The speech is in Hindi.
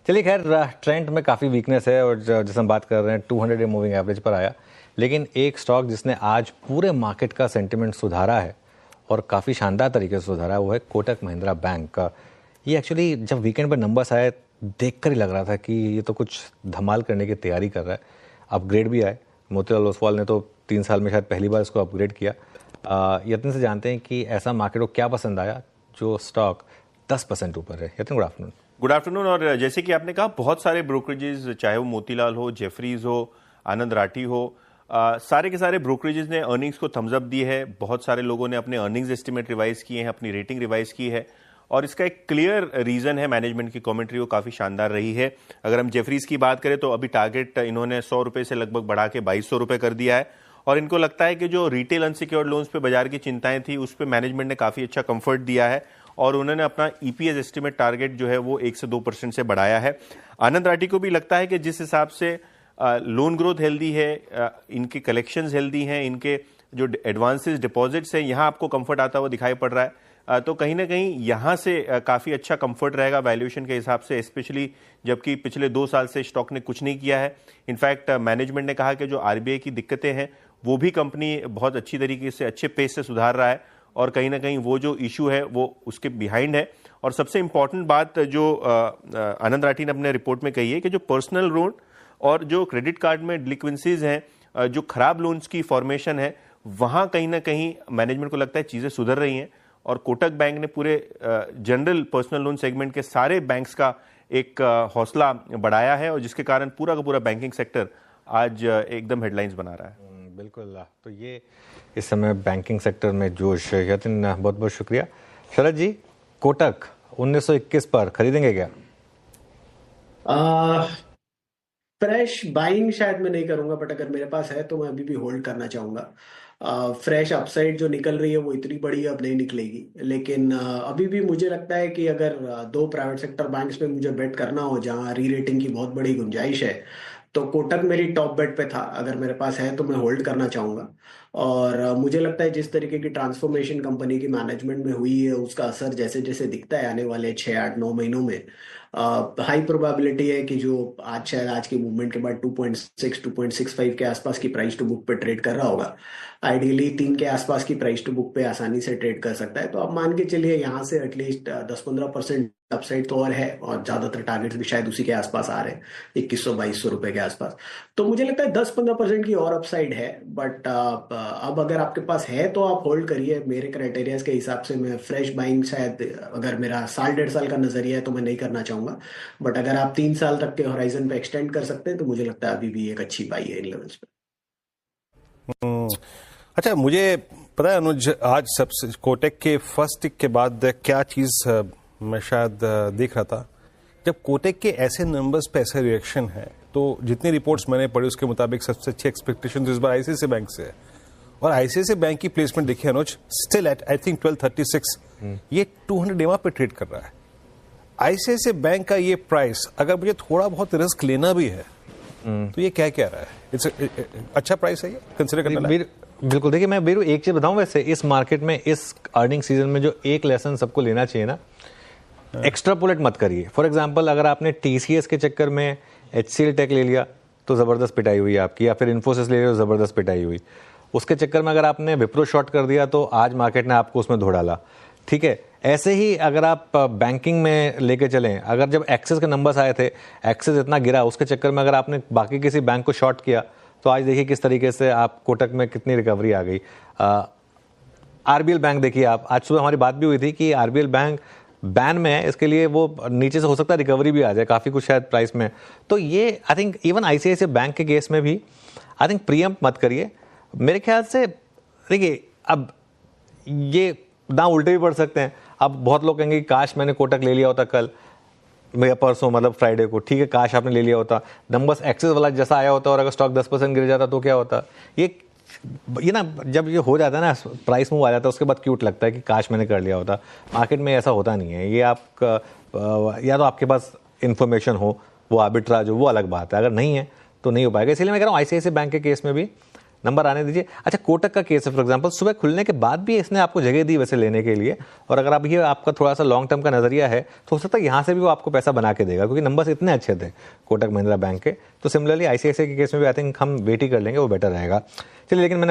चलिए खैर, ट्रेंड में काफ़ी वीकनेस है और जैसे हम बात कर रहे हैं 200 डे मूविंग एवरेज पर आया, लेकिन एक स्टॉक जिसने आज पूरे मार्केट का सेंटिमेंट सुधारा है और काफ़ी शानदार तरीके से सुधारा है वो है कोटक महिंद्रा बैंक का। ये एक्चुअली जब वीकेंड पर नंबर्स आए देखकर ही लग रहा था कि ये तो कुछ धमाल करने की तैयारी कर रहा है। अपग्रेड भी आए, मोतीलाल ओसवाल ने तो 3 साल में शायद पहली बार इसको अपग्रेड किया। यतिन से जानते हैं कि ऐसा मार्केट को क्या पसंद आया जो स्टॉक 10% ऊपर है। Yatin, good afternoon. Good afternoon. और जैसे कि आपने कहा, बहुत सारे ब्रोकरेजेस, चाहे वो मोतीलाल हो, जेफरीज हो, आनंद राठी हो, सारे के सारे ब्रोकरेजेस ने अर्निंग्स को थम्स अप दी है। बहुत सारे लोगों ने अपने अर्निंग्स एस्टिमेट रिवाइज किए हैं, अपनी रेटिंग रिवाइज की है और इसका एक क्लियर रीजन है, मैनेजमेंट की कमेंट्री वो काफी शानदार रही है। अगर हम जेफरीज की बात करें तो अभी टारगेट इन्होंने 100 रुपए से लगभग बढ़ा के 2200 रुपए कर दिया है और इनको लगता है कि जो रिटेल अनसिक्योर्ड लोन्स पे बाजार की चिंताएं थी उस पे मैनेजमेंट ने काफी अच्छा कंफर्ट दिया है और उन्होंने अपना ईपीएस एस्टिमेट टारगेट जो है वो 1 से 2% से बढ़ाया है। आनंद राठी को भी लगता है कि जिस हिसाब से लोन ग्रोथ हेल्दी है, इनके कलेक्शंस हेल्दी हैं, इनके जो एडवांसेस डिपॉजिट्स हैं, यहाँ आपको कंफर्ट आता हुआ दिखाई पड़ रहा है। तो कहीं ना कहीं यहाँ से काफी अच्छा कंफर्ट रहेगा वैल्यूएशन के हिसाब से, स्पेशली जबकि पिछले 2 साल से स्टॉक ने कुछ नहीं किया है। इनफैक्ट मैनेजमेंट ने कहा कि जो आरबीआई की दिक्कतें हैं वो भी कंपनी बहुत अच्छी तरीके से, अच्छे पेस से सुधार रहा है और कहीं ना कहीं वो जो इशू है वो उसके बिहाइंड है। और सबसे इंपॉर्टेंट बात जो आनंद राठी ने अपने रिपोर्ट में कही है कि जो पर्सनल लोन और जो क्रेडिट कार्ड में डिलिक्वेंसीज हैं, जो खराब लोन्स की फॉर्मेशन है, वहां कहीं ना कहीं मैनेजमेंट को लगता है चीजें सुधर रही हैं और कोटक बैंक ने पूरे जनरल पर्सनल लोन सेगमेंट के सारे बैंक्स का एक हौसला बढ़ाया है और जिसके कारण पूरा का पूरा बैंकिंग सेक्टर आज एकदम हेडलाइंस बना रहा है। बिल्कुल। तो ये इस समय बैंकिंग सेक्टर में जोश है। यतिन, बहुत बहुत शुक्रिया। शरद जी, कोटक 1921 पर खरीदेंगे क्या? फ्रेश बाइंग शायद मैं नहीं करूंगा, बट अगर मेरे पास है तो मैं अभी भी होल्ड करना चाहूंगा। फ्रेश अपसाइड जो निकल रही है वो इतनी बड़ी अब नहीं निकलेगी, लेकिन अभी भी मुझे लगता है कि अगर 2 प्राइवेट सेक्टर बैंक्स पे मुझे बेट करना हो जहां री रेटिंग की बहुत बड़ी गुंजाइश है तो कोटक मेरी टॉप बेट पे था। अगर मेरे पास है तो मैं होल्ड करना चाहूंगा और मुझे लगता है जिस तरीके की ट्रांसफॉर्मेशन कंपनी की मैनेजमेंट में हुई है उसका असर जैसे जैसे दिखता है आने वाले 6-8-9 महीनों में, हाई प्रोबेबिलिटी है कि जो आज की मूवमेंट के बाद 2.6 2.65 के आसपास की प्राइस टू बुक पे ट्रेड कर रहा होगा। आइडियली 3 के आसपास की प्राइस टू बुक पे आसानी से ट्रेड कर सकता है। तो आप मान के चलिए यहाँ से एटलीस्ट 10-15% अपसाइड तो और है और ज्यादातर टारगेट्स भी शायद उसी के आसपास आ रहे हैं, 2100-2200 रुपए के आसपास। तो मुझे लगता है 10-15% की और अपसाइड है, बट अब अगर आपके पास है तो आप होल्ड करिए। मेरे क्राइटेरिया के हिसाब से मैं फ्रेश बाइंग शायद, अगर मेरा 1.5 साल का नजरिया है तो मैं नहीं करना चाहूंगा, बट अगर आप 3 साल तक के होराइजन पे एक्सटेंड कर सकते हैं तो मुझे लगता है अभी भी एक अच्छी बाई है इन लेवल्स पे। अच्छा, मुझे पता है अनुज, आज सबसे कोटक के फर्स्ट टिक के बाद क्या चीज मैं शायद देख रहा था, जब कोटक के ऐसे नंबर्स पे ऐसे रिएक्शन है तो जितनी रिपोर्ट्स मैंने पढ़ी उसके मुताबिक सबसे अच्छी एक्सपेक्टेशन इस बार आईसीआईसीआई बैंक से है और आईसीआईसीआई बैंक की प्लेसमेंट देखिए अनुज, स्टिल एट आई थिंक 1236, ये 200 डेमा पे ट्रेड कर रहा है। आईसीआईसीआई बैंक का ये प्राइस, अगर मुझे थोड़ा बहुत रिस्क लेना भी है तो ये क्या कह रहा है? इट्स अच्छा प्राइस है ये, कंसिडर करना है। बिल्कुल। देखिए, मैं बीरू एक चीज बताऊं, वैसे इस मार्केट में इस अर्निंग सीजन में जो एक लेसन सबको लेना चाहिए ना, एक्स्ट्रापोलेट मत करिए। फॉर एग्जांपल, अगर आपने टीसीएस के चक्कर में एचसीएल टेक ले लिया तो जबरदस्त पिटाई हुई आपकी, या फिर इन्फोसिस ले लिया तो जबरदस्त पिटाई हुई। उसके चक्कर में अगर आपने विप्रो शॉर्ट कर दिया तो आज मार्केट ने आपको उसमें धो डाला। ठीक है, ऐसे ही अगर आप बैंकिंग में लेके चलें, अगर जब एक्सेस के नंबर्स आए थे, एक्सेस इतना गिरा, उसके चक्कर में अगर आपने बाकी किसी बैंक को शॉर्ट किया तो आज देखिए किस तरीके से आप कोटक में कितनी रिकवरी आ गई। आरबीएल बैंक देखिए आप, आज सुबह हमारी बात भी हुई थी कि आरबीएल बैंक बैन में है, इसके लिए वो नीचे से हो सकता है रिकवरी भी आ जाए काफी कुछ शायद प्राइस में। तो ये I think even ICICI bank के केस में भी आई थिंक प्रीएम्प्ट मत करिए मेरे ख्याल से। देखिए, अब ये दांव उल्टे भी पड़ सकते हैं। अब बहुत लोग कहेंगे काश मैंने कोटक ले लिया होता कल या परसों, मतलब फ्राइडे को, ठीक है, काश आपने ले लिया होता, नंबर्स एक्सेस वाला जैसा आया होता और अगर स्टॉक 10% गिर जाता तो क्या होता। ये ना, जब ये हो जाता है ना, प्राइस मूव आ जाता है, उसके बाद क्यूट लगता है कि काश मैंने कर लिया होता। मार्केट में ऐसा होता नहीं है। ये आपका या तो आपके पास इंफॉर्मेशन हो, वो आर्बिट्राज हो, वो अलग बात है, अगर नहीं है तो नहीं हो पाएगा। इसलिए मैं कह रहा हूँ आईसीआईसीआई बैंक के केस में भी नंबर आने दीजिए। अच्छा, कोटक का केस है फॉर एग्जांपल, सुबह खुलने के बाद भी इसने आपको जगह दी वैसे लेने के लिए, और अगर आप ये आपका थोड़ा सा लॉन्ग टर्म का नजरिया है तो हो सकता है यहाँ से भी वो आपको पैसा बना के देगा, क्योंकि नंबर्स इतने अच्छे थे कोटक महिंद्रा बैंक के। तो सिमिलरली आईसीआईसीआई के केस में भी आई थिंक हम वेट ही कर लेंगे, वो बेटर रहेगा। चलिए, लेकिन मैंने